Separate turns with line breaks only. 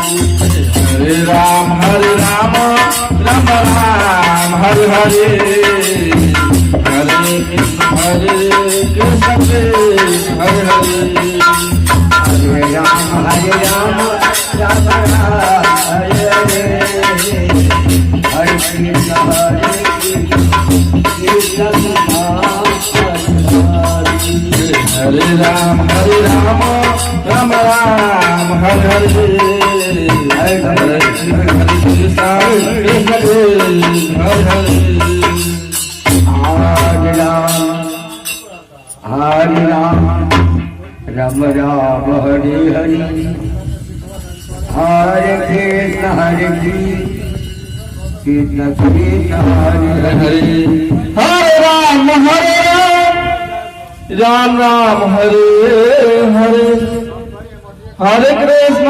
Hare Ram Ram Ram Hare Hare, Hare Krishna Hare Hare Hare,
Hare Ram Ram Hare Hare, Hare Krishna Krishna
Hare Ram Ram Ram Hare Hare, Hare Krishna Krishna Hare Hare.
Hare Ram Ram Hare Hare, Hare Krishna Krishna Krishna Hare Hare,
Hare Ram Ram Hare Hare, Hare Krishna